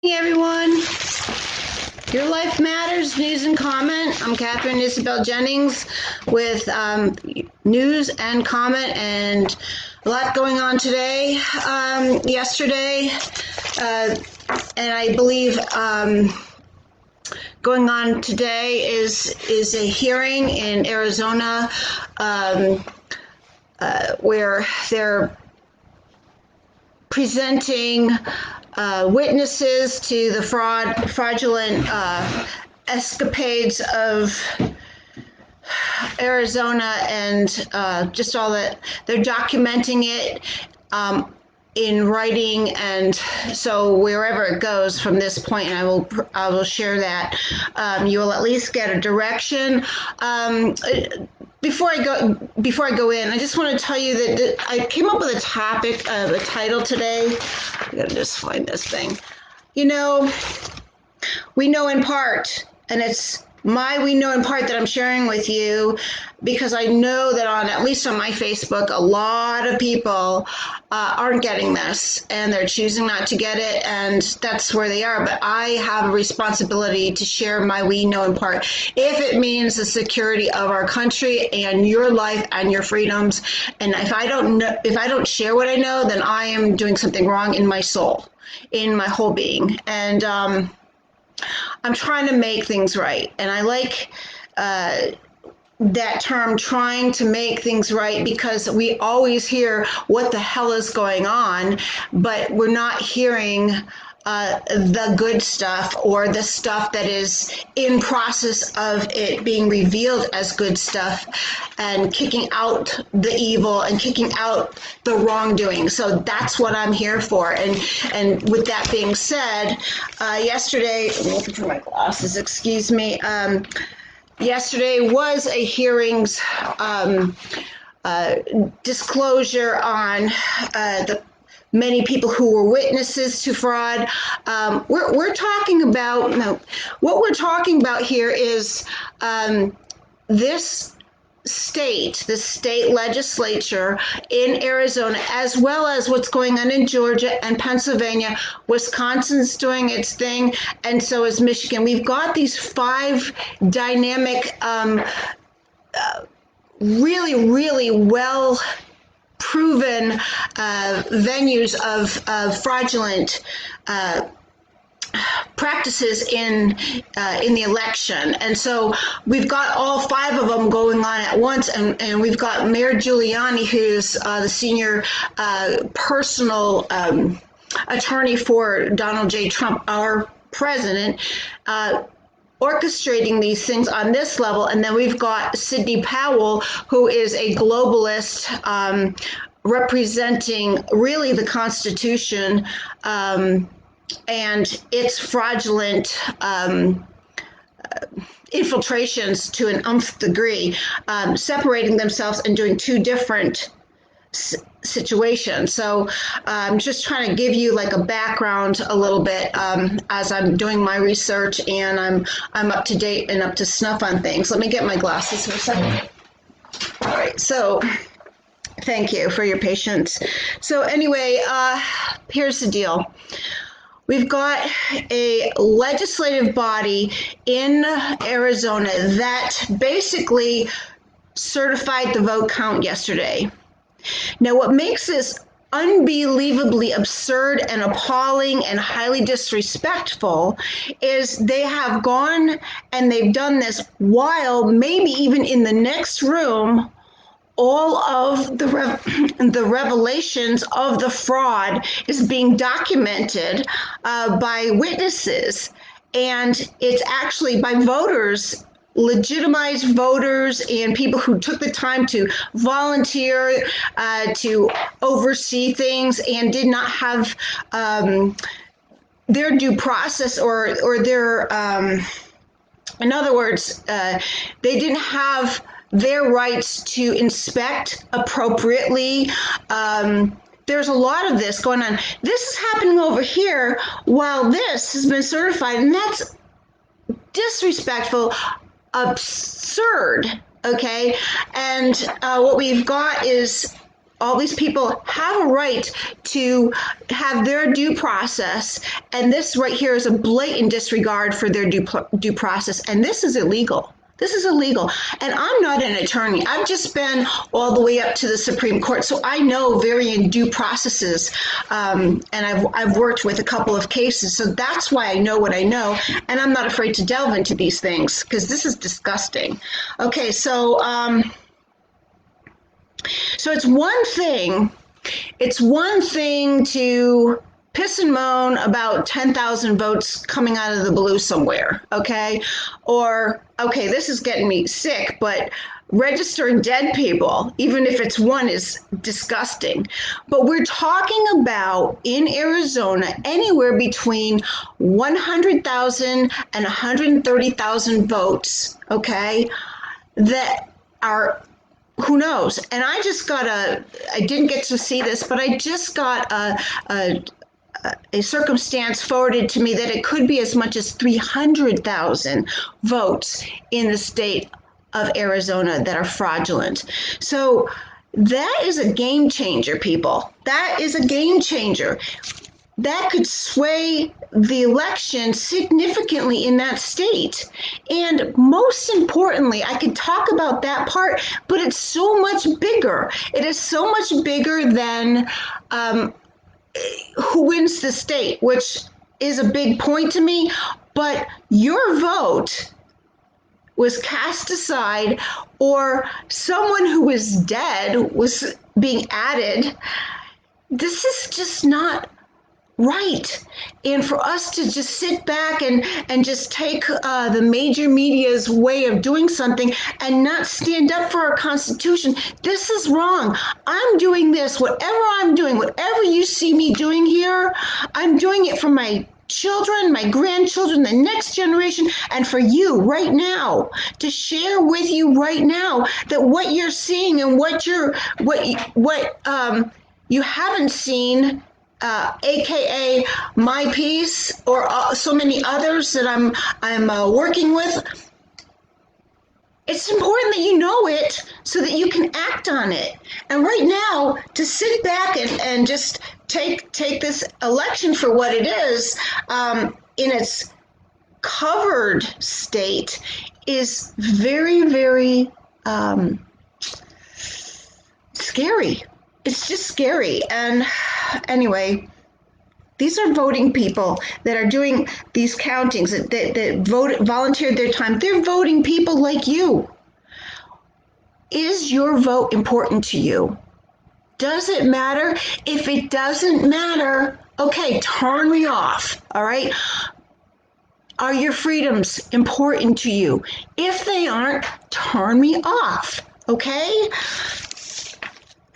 Hey everyone, Your Life Matters News and Comment. I'm Catherine Isabel Jennings with news and comment, and a lot going on today. Yesterday, and I believe going on today is a hearing in Arizona where they're presenting witnesses to the fraudulent escapades of Arizona, and just all that they're documenting it in writing, and so wherever it goes from this point, and I will share that. You will at least get a direction. Before I go in, I just want to tell you that I came up with a title today. I gotta just find this thing. You know, we know in part, and it's my we know in part that I'm sharing with you, because I know that at least on my Facebook, a lot of people aren't getting this, and they're choosing not to get it, and that's where they are. But I have a responsibility to share my we know in part, if it means the security of our country and your life and your freedoms. And if I don't share what I know, then I am doing something wrong in my soul, in my whole being. And I'm trying to make things right. And I like that term, trying to make things right, because we always hear what the hell is going on, but we're not hearing the good stuff, or the stuff that is in process of it being revealed as good stuff, and kicking out the evil and kicking out the wrongdoing. So that's what I'm here for. And with that being said, yesterday, I'm looking for my glasses, excuse me. Yesterday was a hearings disclosure on the many people who were witnesses to fraud. We're talking about, no, what we're talking about here is this the state legislature in Arizona, as well as what's going on in Georgia and Pennsylvania. Wisconsin's doing its thing, and so is Michigan. We've got these five dynamic, really well proven venues of fraudulent practices in the election. And so we've got all five of them going on at once, and we've got Mayor Giuliani, who's the senior personal attorney for Donald J. Trump, our president, orchestrating these things on this level. And then we've got Sidney Powell, who is a globalist, representing really the Constitution and its fraudulent infiltrations to an nth degree, separating themselves and doing two different situations. So I'm just trying to give you like a background a little bit as I'm doing my research, and I'm up to date and up to snuff on things. Let me get my glasses for a second. All right, so thank you for your patience. So anyway, here's the deal. We've got a legislative body in Arizona that basically certified the vote count yesterday. Now, what makes this unbelievably absurd and appalling and highly disrespectful is they have gone and they've done this while maybe even in the next room all of the revelations of the fraud is being documented by witnesses, and it's actually by voters, legitimized voters, and people who took the time to volunteer to oversee things and did not have their due process, or their in other words, they didn't have their rights to inspect appropriately. There's a lot of this going on. This is happening over here while this has been certified, and that's disrespectful, absurd, okay? And what we've got is all these people have a right to have their due process, and this right here is a blatant disregard for their due process, and this is illegal. This is illegal. And I'm not an attorney. I've just been all the way up to the Supreme Court, so I know varying due processes, and I've worked with a couple of cases, so that's why I know what I know, and I'm not afraid to delve into these things because this is disgusting. Okay, so it's one thing. It's one thing to piss and moan about 10,000 votes coming out of the blue somewhere, okay? Or, okay, this is getting me sick, but registering dead people, even if it's one, is disgusting. But we're talking about, in Arizona, anywhere between 100,000 and 130,000 votes, okay, that are, who knows? And I didn't get to see this, but I just got a circumstance forwarded to me that it could be as much as 300,000 votes in the state of Arizona that are fraudulent. So that is a game changer, people. That is a game changer. That could sway the election significantly in that state. And most importantly, I could talk about that part, but it's so much bigger. It is so much bigger than who wins the state, which is a big point to me, but your vote was cast aside, or someone who was dead was being added. This is just not right. And for us to just sit back and just take the major media's way of doing something and not stand up for our Constitution, this is wrong. I'm doing this, whatever I'm doing, whatever you see me doing here, I'm doing it for my children, my grandchildren, the next generation, and for you right now, to share with you right now that what you're seeing and what you haven't seen, aka my piece, or so many others that I'm working with. It's important that you know it so that you can act on it. And right now, to sit back and just take this election for what it is, in its covered state, is very, very scary. It's just scary. And anyway, these are voting people that are doing these countings, that volunteered their time. They're voting people like you. Is your vote important to you? Does it matter? If it doesn't matter, okay, turn me off, all right? Are your freedoms important to you? If they aren't, turn me off, okay?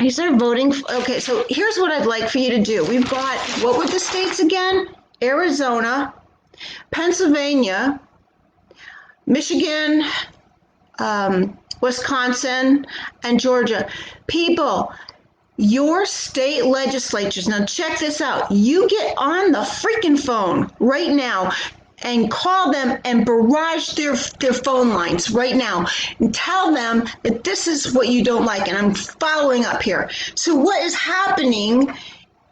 These are voting. Okay, so here's what I'd like for you to do. We've got, what were the states again? Arizona, Pennsylvania, Michigan, Wisconsin, and Georgia. People, your state legislatures, now check this out. You get on the freaking phone right now and call them and barrage their phone lines right now and tell them that this is what you don't like. And I'm following up here. So what is happening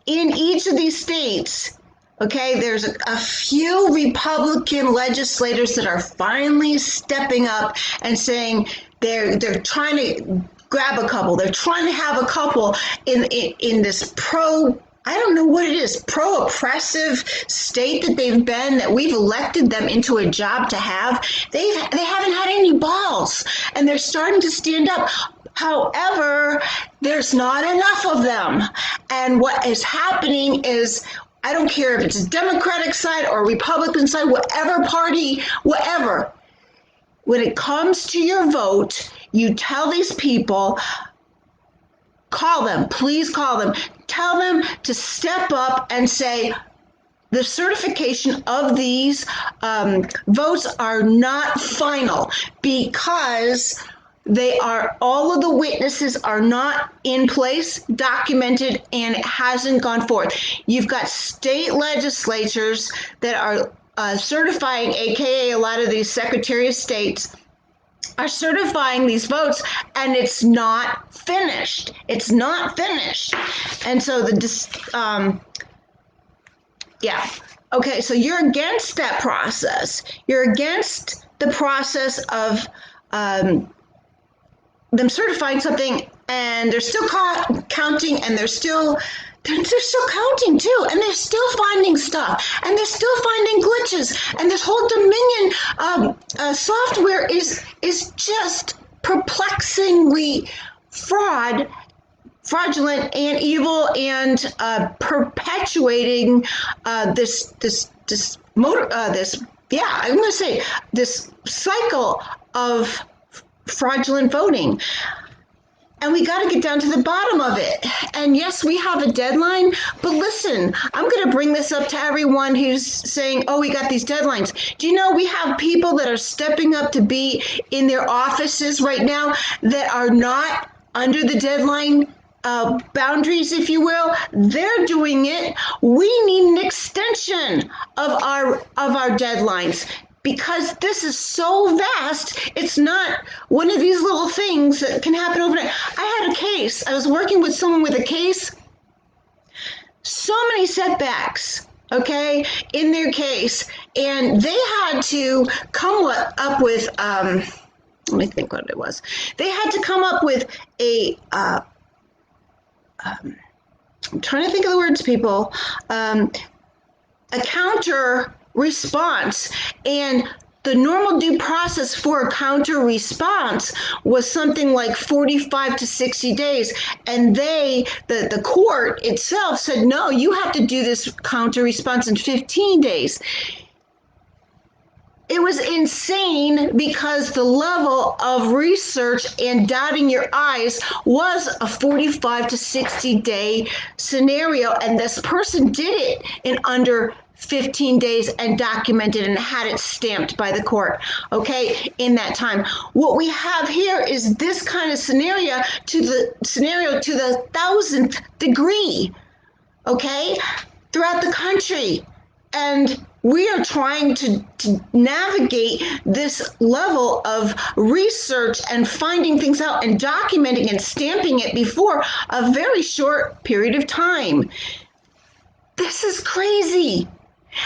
in each of these states? Okay, there's a few Republican legislators that are finally stepping up and saying they're trying to grab a couple. They're trying to have a couple in this I don't know what it is, pro-oppressive state that they've been, that we've elected them into a job to have. They haven't had any balls, and they're starting to stand up. However, there's not enough of them. And what is happening is, I don't care if it's a Democratic side or Republican side, whatever party, whatever. When it comes to your vote, you tell these people, call them, please call them. Tell them to step up and say, the certification of these votes are not final because all of the witnesses are not in place, documented, and it hasn't gone forth. You've got state legislatures that are certifying, aka a lot of these Secretary of States, are certifying these votes, and it's not finished. It's not finished. And so yeah. Okay, so you're against that process. You're against the process of them certifying something, and they're still counting, and they're still counting too, and they're still finding stuff, and they're still finding glitches, and this whole Dominion software is just perplexingly fraudulent and evil, and perpetuating I'm going to say this cycle of fraudulent voting. And we got to get down to the bottom of it. And yes, we have a deadline, but listen, I'm going to bring this up to everyone who's saying, oh, we got these deadlines. Do you know we have people that are stepping up to be in their offices right now that are not under the deadline boundaries, if you will? They're doing it. We need an extension of our deadlines, because this is so vast. It's not one of these little things that can happen overnight. I had a case. I was working with someone with a case. So many setbacks, okay, in their case. And they had to come up with, let me think what it was. They had to come up with I'm trying to think of the words, people, a counter response. And the normal due process for a counter response was something like 45 to 60 days. And the court itself said, no, you have to do this counter response in 15 days. It was insane, because the level of research and dotting your I's was a 45 to 60 day scenario. And this person did it in under 15 days and documented and had it stamped by the court, okay, in that time. What we have here is this kind of scenario to the 1,000th degree, okay, throughout the country. And we are trying to navigate this level of research and finding things out and documenting and stamping it before a very short period of time. This is crazy.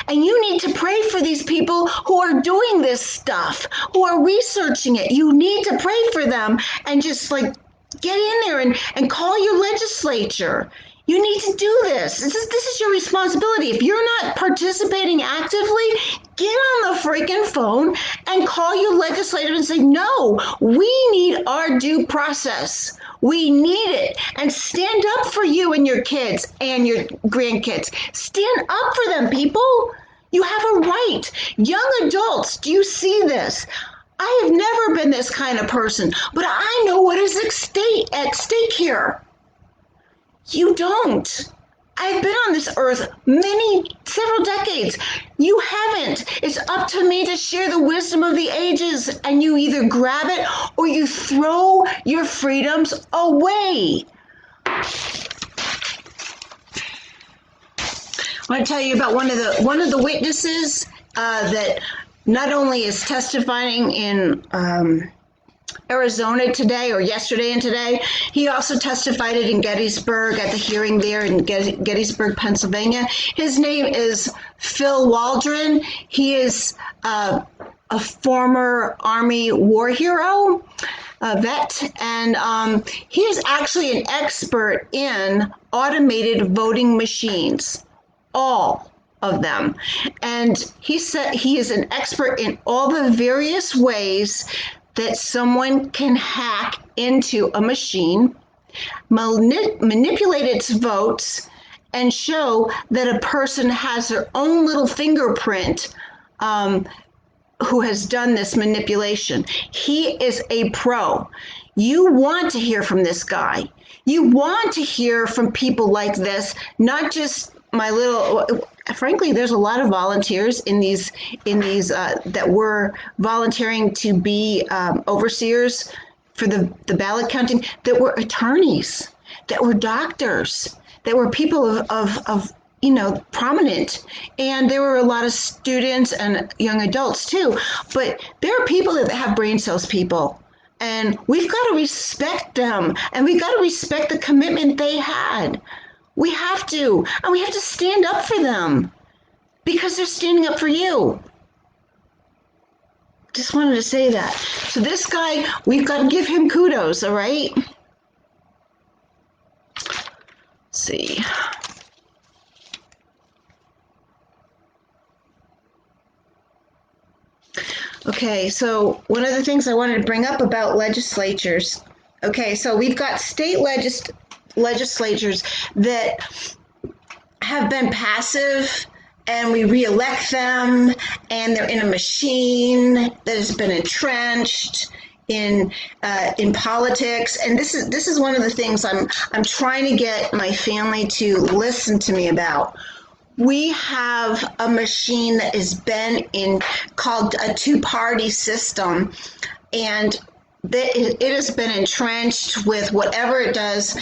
And you need to pray for these people who are doing this stuff, who are researching it. You need to pray for them and just like get in there and call your legislature. You need to do this. This is your responsibility. If you're not participating actively, get on the freaking phone and call your legislator and say, no, we need our due process. We need it. And stand up for you and your kids and your grandkids. Stand up for them, people. You have a right. Young adults, do you see this? I have never been this kind of person, but I know what is at stake here. You don't. I've been on this earth several decades. You haven't. It's up to me to share the wisdom of the ages, and you either grab it or you throw your freedoms away. I want to tell you about one of the witnesses that not only is testifying in Arizona today, or yesterday and today. He also testified in Gettysburg at the hearing there in Gettysburg, Pennsylvania. His name is Phil Waldron. He is a former Army war hero, a vet, and he is actually an expert in automated voting machines, all of them. And he said he is an expert in all the various ways that someone can hack into a machine, manipulate its votes, and show that a person has their own little fingerprint who has done this manipulation. He is a pro. You want to hear from this guy. You want to hear from people like this, not just frankly, there's a lot of volunteers in these that were volunteering to be overseers for the ballot counting, that were attorneys, that were doctors, that were people of prominent, and there were a lot of students and young adults too. But there are people that have brain cells, people, and we've got to respect them, and we've got to respect the commitment they had. We have to, and we have to stand up for them because they're standing up for you. Just wanted to say that. So this guy, we've got to give him kudos, all right? Let's see. Okay, so one of the things I wanted to bring up about legislatures. Okay, so we've got state legislatures that have been passive, and we reelect them, and they're in a machine that has been entrenched in politics. And this is one of the things I'm trying to get my family to listen to me about. We have a machine that has been called a two-party system, and it has been entrenched with whatever it does.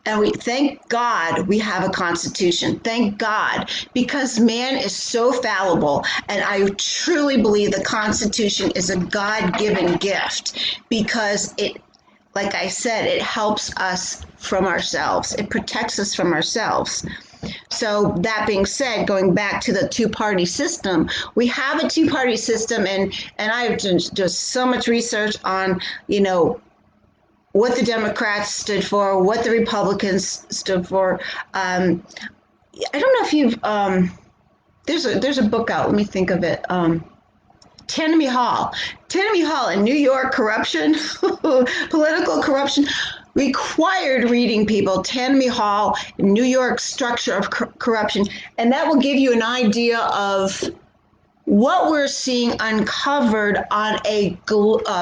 And we thank God we have a constitution. Thank God, because man is so fallible, and I truly believe the Constitution is a God-given gift because it, like I said, it helps us from ourselves. It protects us from ourselves. So that being said, going back to the two-party system, we have a two-party system, and I've done just so much research on, what the Democrats stood for, what the Republicans stood for. I don't know if you've there's a book out. Let me think of it. Tammany Hall in New York, corruption, political corruption. Required reading, people. Tammany Hall, New York, structure of corruption, and that will give you an idea of what we're seeing uncovered on a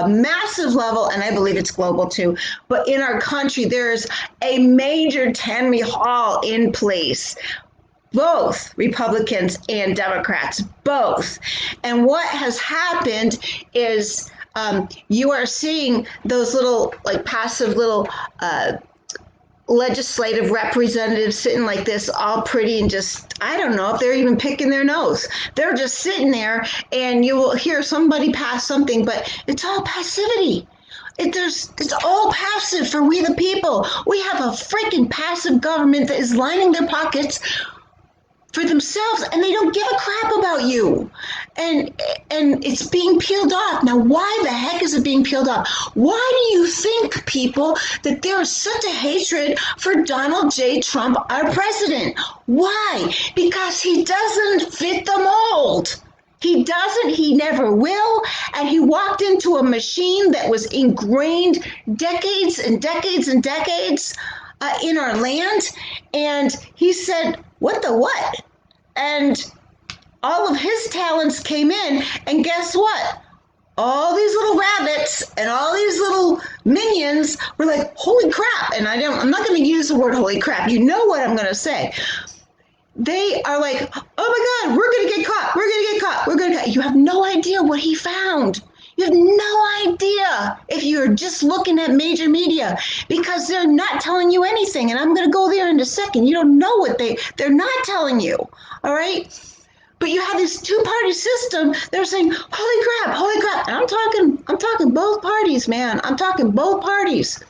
massive level, and I believe it's global too. But in our country, there's a major Tammany Hall in place. Both Republicans and Democrats, both. And what has happened is you are seeing those little, like, passive little legislative representatives sitting like this, all pretty, and just, I don't know if they're even picking their nose. They're just sitting there, and you will hear somebody pass something, but it's all passivity. It's all passive for we the people. We have a freaking passive government that is lining their pockets for themselves, and they don't give a crap about you, and it's being peeled off. Now, why the heck is it being peeled off? Why do you think, people, that there is such a hatred for Donald J. Trump, our president? Why? Because he doesn't fit the mold. He doesn't, he never will, and he walked into a machine that was ingrained decades and decades and decades in our land, and he said, what the what? And all of his talents came in, and guess what? All these little rabbits and all these little minions were like, holy crap. And I'm not going to use the word holy crap. You know what I'm going to say. They are like, oh my God, we're going to get caught. We're going to get caught. We're going to get. You have no idea what he found. You have no idea if you're just looking at major media, because they're not telling you anything. And I'm going to go there in a second. You don't know what they're not telling you. All right. But you have this two-party system. They're saying, holy crap, holy crap. And I'm talking both parties, man. I'm talking both parties.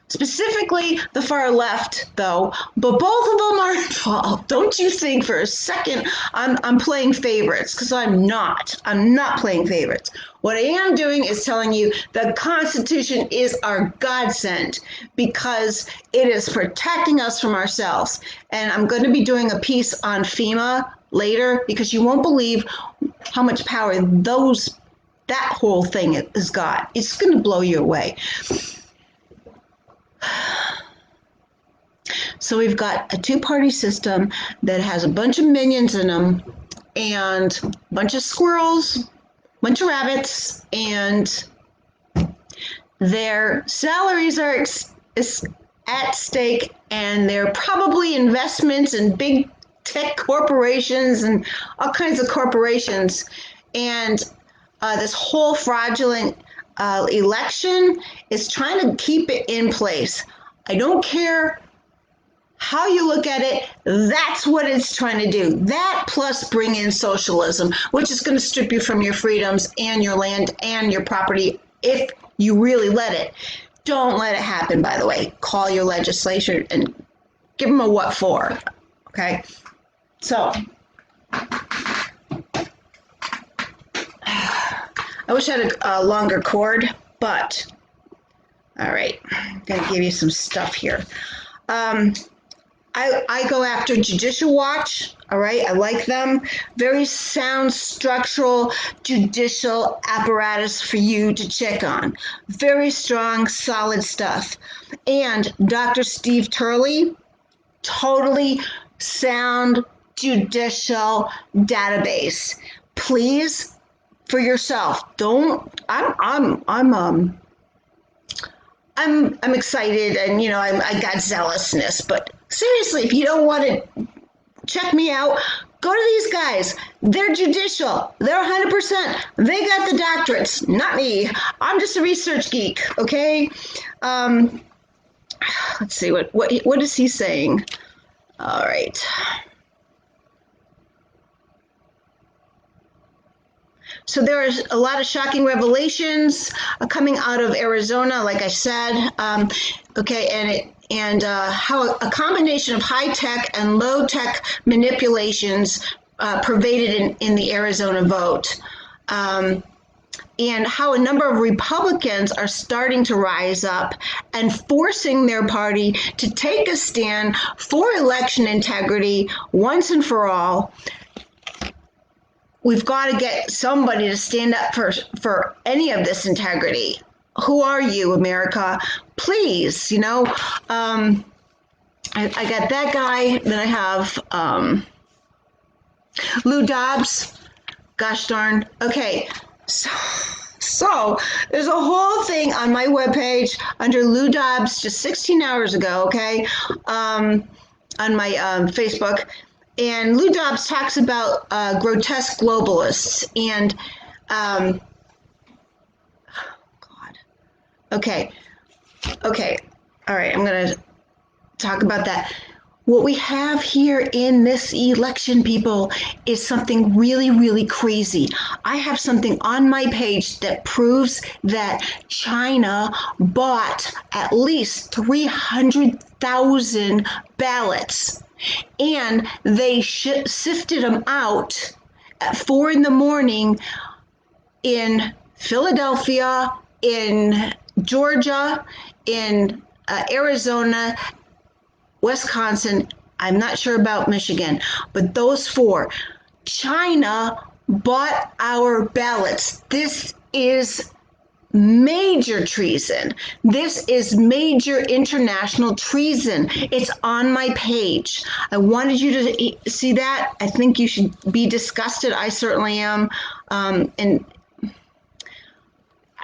Specifically the far left, though, but both of them are involved. Don't you think for a second I'm playing favorites, because I'm not. I'm not playing favorites. What I am doing is telling you the Constitution is our godsend, because it is protecting us from ourselves. And I'm going to be doing a piece on FEMA later, because you won't believe how much power that whole thing has got. It's going to blow you away. So we've got a two-party system that has a bunch of minions in them, and a bunch of squirrels, a bunch of rabbits, and their salaries are at stake, and they're probably investments in big tech corporations and all kinds of corporations. And this whole fraudulent election is trying to keep it in place. I don't care how you look at it, that's what it's trying to do. That plus bring in socialism, which is going to strip you from your freedoms and your land and your property if you really let it. Don't let it happen, by the way. Call your legislature and give them a what for. Okay? So, I wish I had a longer cord, but all right, I'm going to give you some stuff here. I go after Judicial Watch. All right, I like them. Very sound structural judicial apparatus for you to check on. Very strong, solid stuff. And Dr. Steve Turley, totally sound judicial database. Please, for yourself, don't. I'm excited, and I got zealousness, but seriously, if you don't want to check me out, go to these guys. They're judicial. They're 100%. They got the doctorates, not me. I'm just a research geek. Okay. Let's see what is he saying. All right. So there's a lot of shocking revelations coming out of Arizona, like I said. Okay, and how a combination of high tech and low tech manipulations pervaded in the Arizona vote. And how a number of Republicans are starting to rise up and forcing their party to take a stand for election integrity once and for all. We've got to get somebody to stand up for any of this integrity. Who are you, America? Please, I got that guy. Then I have Lou Dobbs. Gosh darn. Okay, so there's a whole thing on my webpage under Lou Dobbs just 16 hours ago, okay, on my Facebook. And Lou Dobbs talks about grotesque globalists and, God. Okay. All right, I'm going to talk about that. What we have here in this election, people, is something really, really crazy. I have something on my page that proves that China bought at least 300,000 ballots. And they sifted them out at 4 a.m. in Philadelphia, in Georgia, in Arizona, Wisconsin. I'm not sure about Michigan, but those 4. China bought our ballots. This is major treason. This is major international treason. It's on my page. I wanted you to see that. I think you should be disgusted. I certainly am. And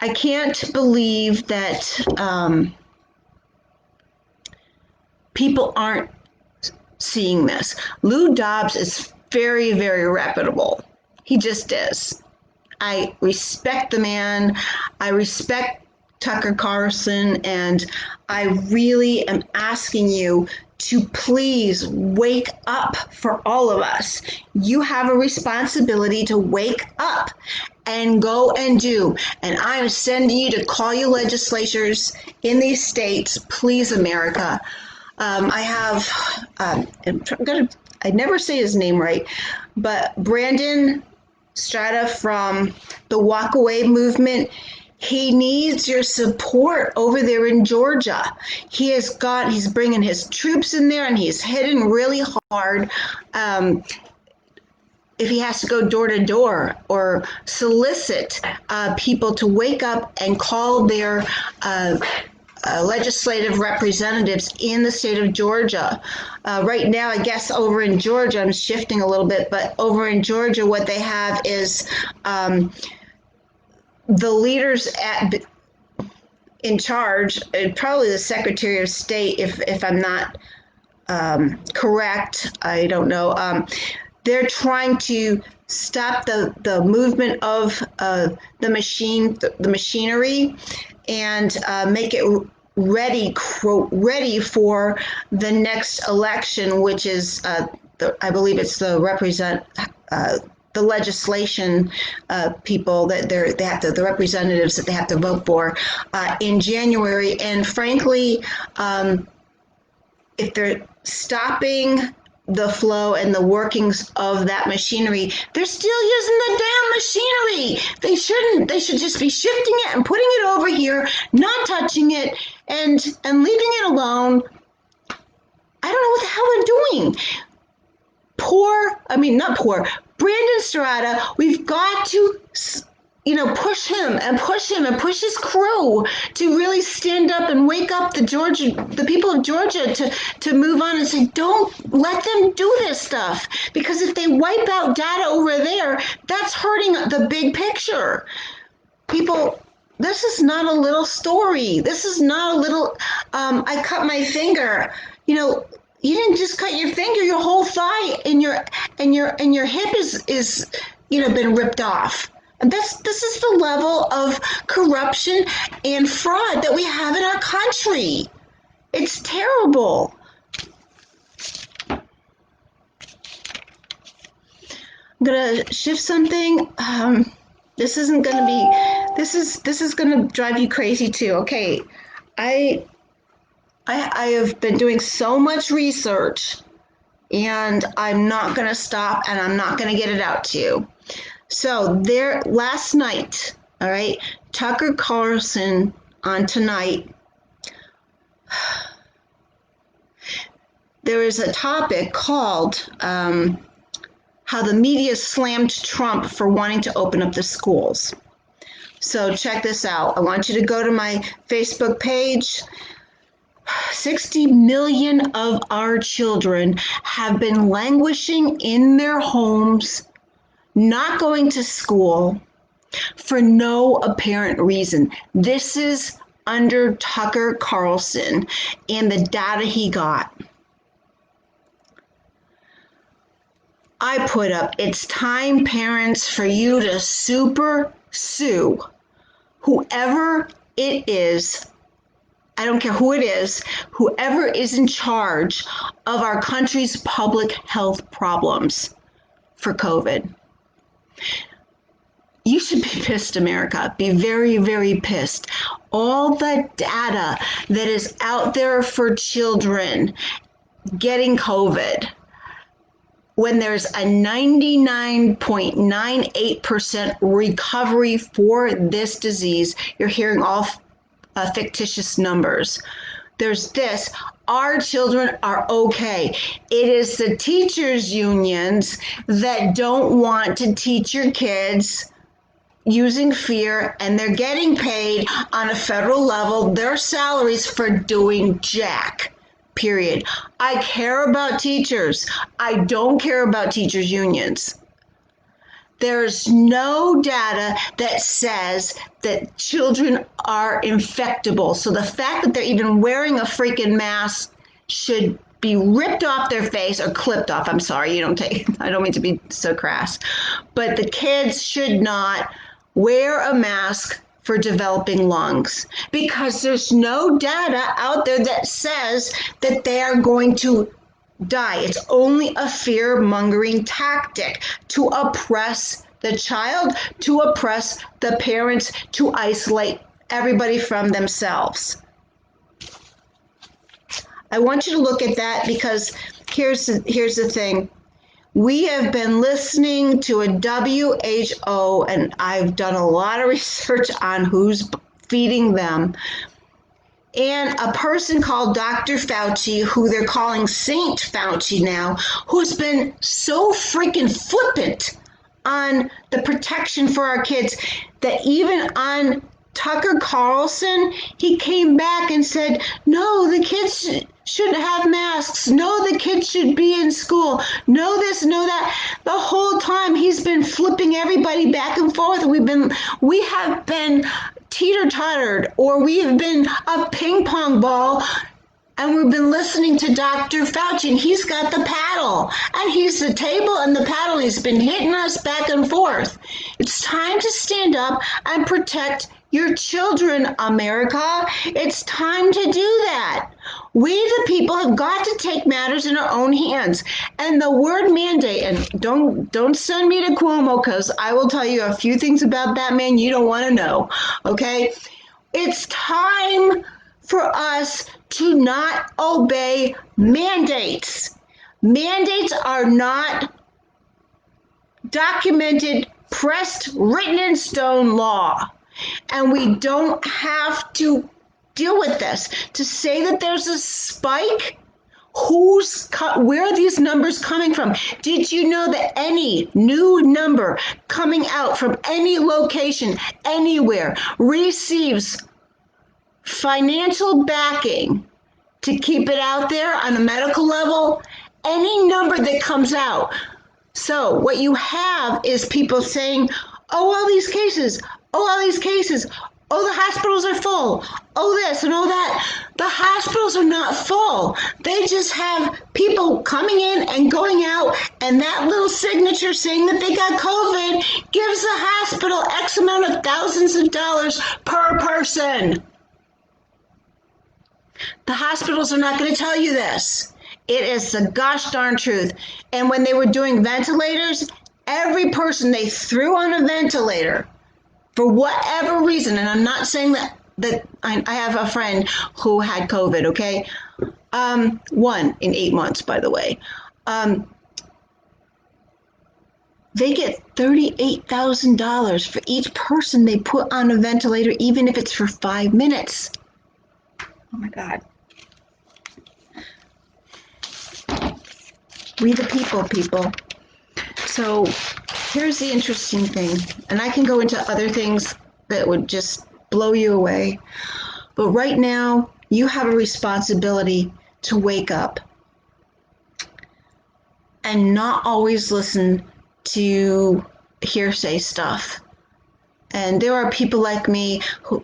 I can't believe that people aren't seeing this. Lou Dobbs is very, very reputable. He just is. I respect the man. I respect Tucker Carlson, and I really am asking you to please wake up for all of us. You have a responsibility to wake up and go and do. And I'm sending you to call your legislatures in these states. Please, America. I have, I never say his name right, but Brandon Strata from the Walk Away movement. He needs your support over there in Georgia. He's bringing his troops in there, and he's hitting really hard. If he has to go door to door or solicit people to wake up and call their legislative representatives in the state of Georgia. Right now, I guess over in Georgia, I'm shifting a little bit, but over in Georgia, what they have is the leaders in charge, probably the Secretary of State, if I'm not correct, I don't know. They're trying to stop the movement of the machinery, and make it ready for the next election, which is I believe it's the legislation people that they have to, the representatives that they have to vote for in January. And frankly, if they're stopping the flow and the workings of that machinery, they're still using the damn machinery. They shouldn't. They should just be shifting it and putting it over here, not touching it, and leaving it alone. I don't know what the hell they're doing. Not poor, Brandon Serrata, we've got to, push him and push his crew to really stand up and wake up the people of Georgia to move on and say, don't let them do this stuff. Because if they wipe out data over there, that's hurting the big picture. People, this is not a little story. This is not a little, I cut my finger. You didn't just cut your finger, your whole thigh and your hip is been ripped off. And this is the level of corruption and fraud that we have in our country. It's terrible. I'm gonna shift something. This is gonna drive you crazy too. Okay, I have been doing so much research, and I'm not going to stop, and I'm not going to get it out to you. So there, last night, all right, Tucker Carlson on Tonight, there is a topic called how the media slammed Trump for wanting to open up the schools. So check this out. I want you to go to my Facebook page. 60 million of our children have been languishing in their homes, not going to school for no apparent reason. This is under Tucker Carlson and the data he got. I put up, it's time, parents, for you to super sue whoever it is. I don't care who it is, whoever is in charge of our country's public health problems for COVID. You should be pissed, America. Be very, very pissed. All the data that is out there for children getting COVID, when there's a 99.98% recovery for this disease, you're hearing all fictitious numbers. There's this. Our children are okay. It is the teachers' unions that don't want to teach your kids using fear, and they're getting paid on a federal level their salaries for doing jack. Period. I care about teachers. I don't care about teachers' unions. There's no data that says that children are infectable. So the fact that they're even wearing a freaking mask should be ripped off their face or clipped off. I'm sorry, I don't mean to be so crass. But the kids should not wear a mask for developing lungs, because there's no data out there that says that they are going to die. It's only a fear-mongering tactic to oppress the child, to oppress the parents, to isolate everybody from themselves. I want you to look at that, because here's the thing. We have been listening to a WHO, and I've done a lot of research on who's feeding them, and a person called Dr. Fauci, who they're calling Saint Fauci now, who's been so freaking flippant on the protection for our kids that even on Tucker Carlson, he came back and said, no, the kids shouldn't have masks. No, the kids should be in school. No this, no that. The whole time he's been flipping everybody back and forth. We have been teeter-tottered, or we have been a ping pong ball, and we've been listening to Dr. Fauci, and he's got the paddle, and he's the table and the paddle. He's been hitting us back and forth. It's time to stand up and protect your children, America. It's time to do that. We, the people, have got to take matters in our own hands. And the word mandate, and don't send me to Cuomo, because I will tell you a few things about that man you don't want to know. Okay? It's time for us to not obey mandates. Mandates are not documented, pressed, written in stone law. And we don't have to deal with this. To say that there's a spike, where are these numbers coming from? Did you know that any new number coming out from any location, anywhere, receives financial backing to keep it out there on a medical level? Any number that comes out. So what you have is people saying, oh, all these cases, oh, the hospitals are full, oh, this and all that. The hospitals are not full. They just have people coming in and going out, and that little signature saying that they got COVID gives the hospital X amount of thousands of dollars per person. The hospitals are not going to tell you this. It is the gosh darn truth. And when they were doing ventilators, every person they threw on a ventilator, for whatever reason, and I'm not saying that I have a friend who had COVID, okay? One in 8 months, by the way. They get $38,000 for each person they put on a ventilator, even if it's for 5 minutes. Oh my God. We the people. So here's the interesting thing, and I can go into other things that would just blow you away. But right now, you have a responsibility to wake up and not always listen to hearsay stuff. And there are people like me who,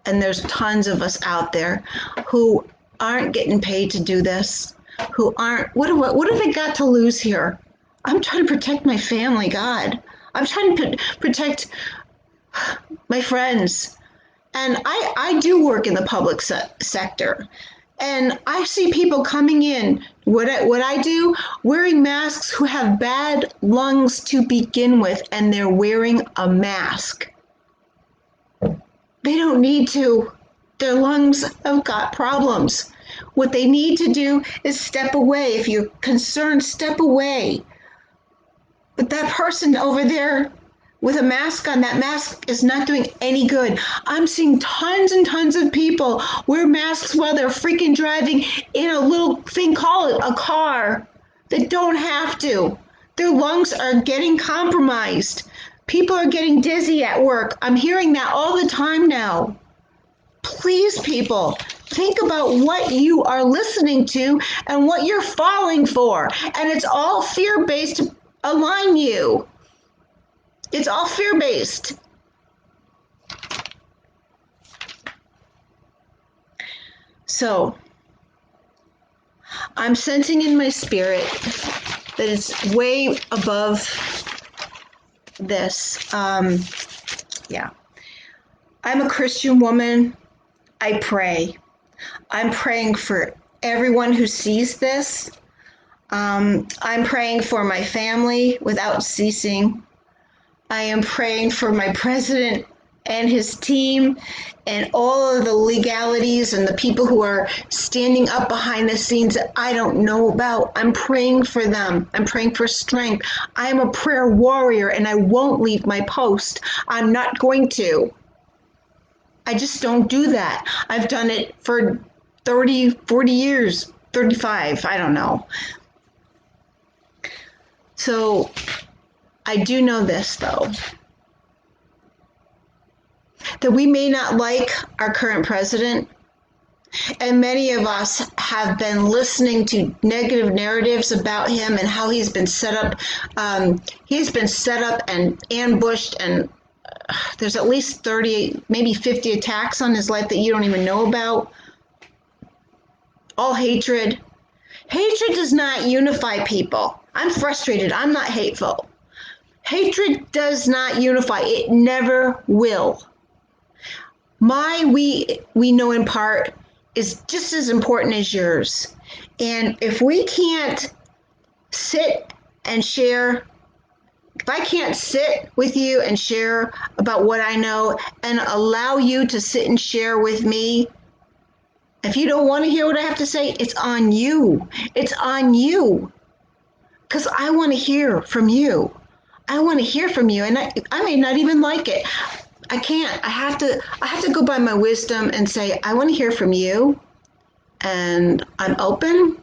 and there's tons of us out there who aren't getting paid to do this, who aren't, what have they got to lose here? I'm trying to protect my family, God. I'm trying to protect my friends. And I do work in the public sector. And I see people coming in, what I do, wearing masks, who have bad lungs to begin with, and they're wearing a mask. They don't need to. Their lungs have got problems. What they need to do is step away. If you're concerned, step away. But that person over there with a mask on, that mask is not doing any good. I'm seeing tons and tons of people wear masks while they're freaking driving in a little thing called a car that don't have to. Their lungs are getting compromised. People are getting dizzy at work. I'm hearing that all the time now. Please, people, think about what you are listening to and what you're falling for. And it's all fear-based to align you. It's all fear-based. So, I'm sensing in my spirit that it's way above this. Yeah. I'm a Christian woman. I pray. I'm praying for everyone who sees this. I'm praying for my family without ceasing. I am praying for my president and his team and all of the legalities and the people who are standing up behind the scenes that I don't know about. I'm praying for them. I'm praying for strength. I'm a prayer warrior, and I won't leave my post. I'm not going to. I just don't do that. I've done it for 30, 40 years, 35, I don't know. So I do know this, though, that we may not like our current president, and many of us have been listening to negative narratives about him and how he's been set up. He's been set up and ambushed, and there's at least 30, maybe 50 attacks on his life that you don't even know about. All hatred. Hatred does not unify people. I'm frustrated. I'm not hateful. Hatred does not unify. It never will. My we know in part is just as important as yours. And if we can't sit and share, if I can't sit with you and share about what I know and allow you to sit and share with me, if you don't want to hear what I have to say, it's on you. It's on you. Because I want to hear from you. I want to hear from you. And I may not even like it. I can't. I have to go by my wisdom and say, I want to hear from you. And I'm open,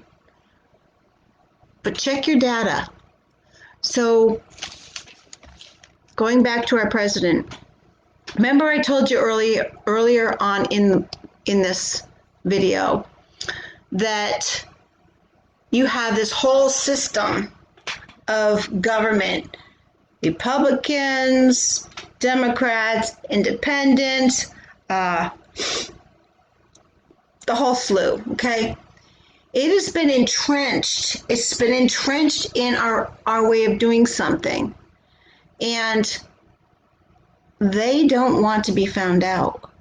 but check your data. So going back to our president, remember I told you earlier on in this video that you have this whole system of government, Republicans, Democrats, Independents, the whole slew, okay? It has been entrenched. It's been entrenched in our way of doing something. And they don't want to be found out.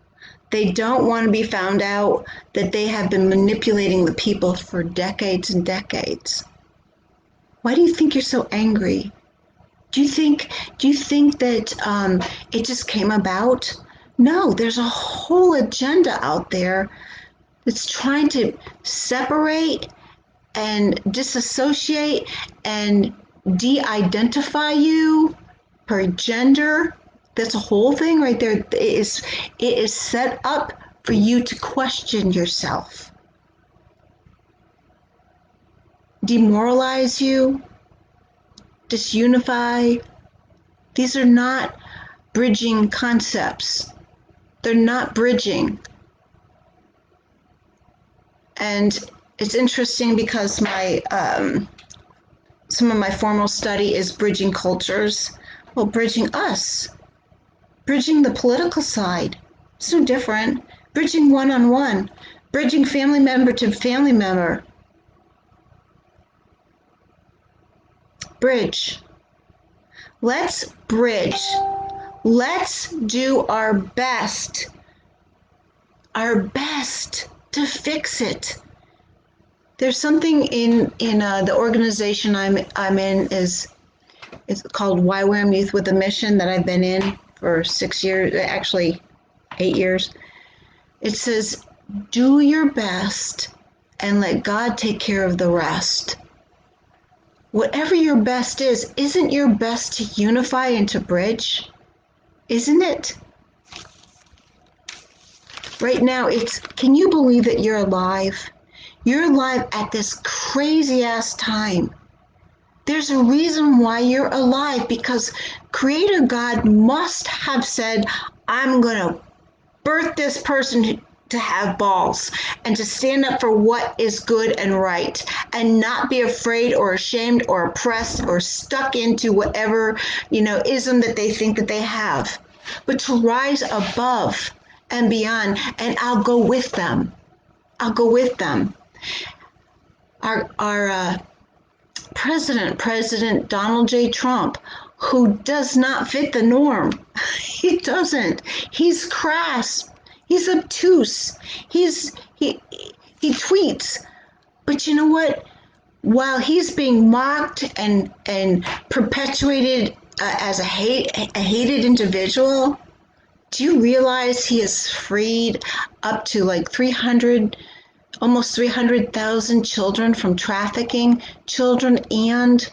They don't want to be found out that they have been manipulating the people for decades and decades. Why do you think you're so angry? Do you think that it just came about? No, there's a whole agenda out there that's trying to separate and disassociate and de-identify you per gender. That's a whole thing right there. It is set up for you to question yourself, demoralize you, disunify. These are not bridging concepts. They're not bridging. And it's interesting because my some of my formal study is bridging cultures. Well, bridging us, bridging the political side. It's no different. Bridging one-on-one, bridging family member to family member. Bridge. Let's bridge. Let's do our best to fix it. There's something in the organization I'm in is it's called YLM Youth with a Mission that I've been in for 6 years, actually 8 years. It says, do your best and let God take care of the rest. Whatever your best is, isn't your best to unify and to bridge? Isn't it? Right now, can you believe that you're alive? You're alive at this crazy ass time. There's a reason why you're alive, because Creator God must have said, I'm going to birth this person to have balls and to stand up for what is good and right and not be afraid or ashamed or oppressed or stuck into whatever, ism that they think that they have, but to rise above and beyond. And I'll go with them. I'll go with them. Our President Donald J. Trump, who does not fit the norm. He doesn't. He's crass. He's obtuse. He tweets. But you know what? While he's being mocked and perpetuated as a hated individual, do you realize he has freed up to like almost 300,000 children from trafficking, children and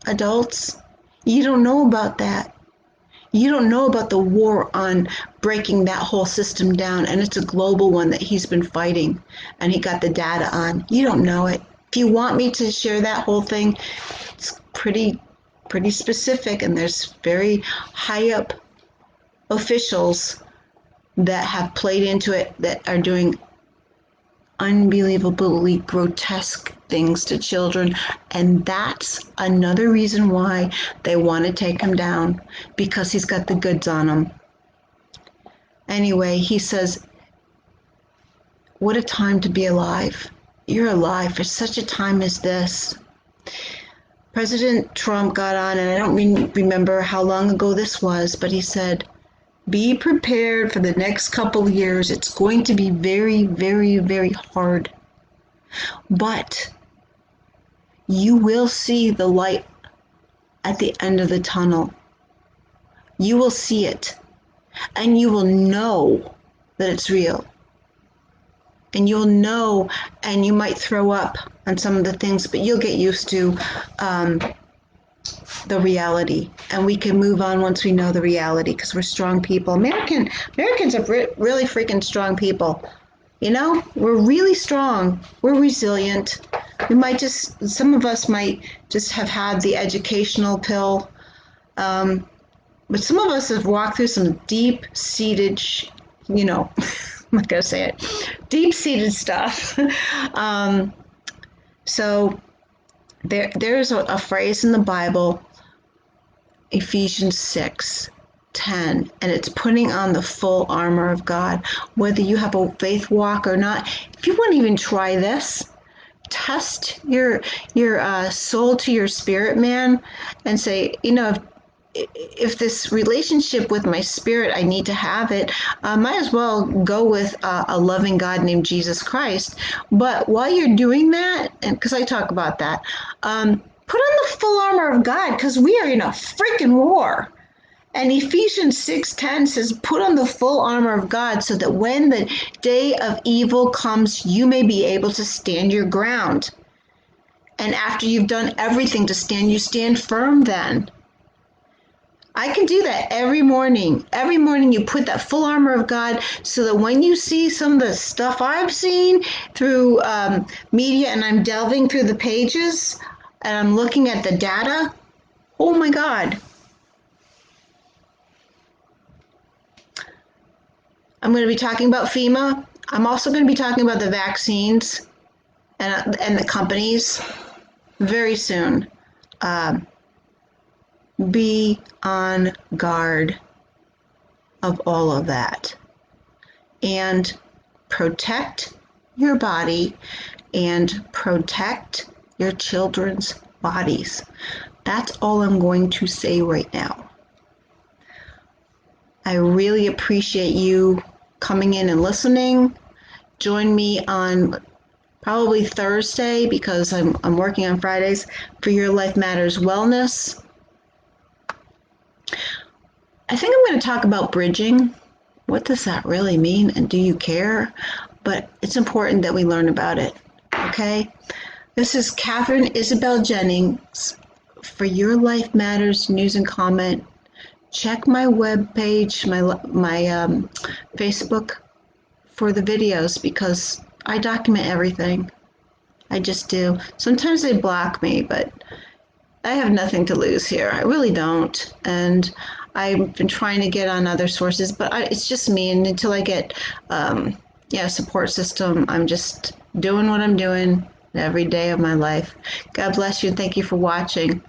adults? You don't know about that. You don't know about the war on breaking that whole system down, and it's a global one that he's been fighting, and he got the data on. You don't know it. If you want me to share that whole thing, it's pretty specific, and there's very high up officials that have played into it that are doing unbelievably grotesque things to children, and that's another reason why they want to take him down, because he's got the goods on him. Anyway, he says, what a time to be alive. You're alive for such a time as this. President Trump got on, and I don't remember how long ago this was, but he said, Be prepared for the next couple of years. It's going to be very, very, very hard. But you will see the light at the end of the tunnel. You will see it, and you will know that it's real. And you'll know, and you might throw up on some of the things, but you'll get used to the reality, and we can move on once we know the reality because we're strong people. Americans are really freaking strong people. You know, we're really strong. We're resilient. Some of us might just have had the educational pill, but some of us have walked through some deep-seated, I'm not gonna say it, deep-seated stuff. So there's a phrase in the Bible, Ephesians 6:10, and it's putting on the full armor of God. Whether you have a faith walk or not, if you want to even try this, test your soul to your spirit, man, and say, if this relationship with my spirit, I need to have it, I might as well go with a loving God named Jesus Christ. But while you're doing that, and because I talk about that, put on the full armor of God because we are in a freaking war. And Ephesians 6:10 says, put on the full armor of God so that when the day of evil comes, you may be able to stand your ground. And after you've done everything to stand, you stand firm then. I can do that every morning. Every morning you put that full armor of God so that when you see some of the stuff I've seen through media and I'm delving through the pages and I'm looking at the data, oh my God. I'm going to be talking about FEMA. I'm also going to be talking about the vaccines and the companies very soon. Be on guard of all of that and protect your body and protect your children's bodies. That's all I'm going to say right now. I really appreciate you coming in and listening. Join me on probably Thursday because I'm working on Fridays for Your Life Matters Wellness. I think I'm going to talk about bridging. What does that really mean, and do you care? But it's important that we learn about it, okay? This is Catherine Isabel Jennings for Your Life Matters News and Comment. Check my webpage, my Facebook for the videos because I document everything. I just do. Sometimes they block me, but I have nothing to lose here. I really don't. And I've been trying to get on other sources, but it's just me. And until I get support system, I'm just doing what I'm doing every day of my life. God bless you and thank you for watching.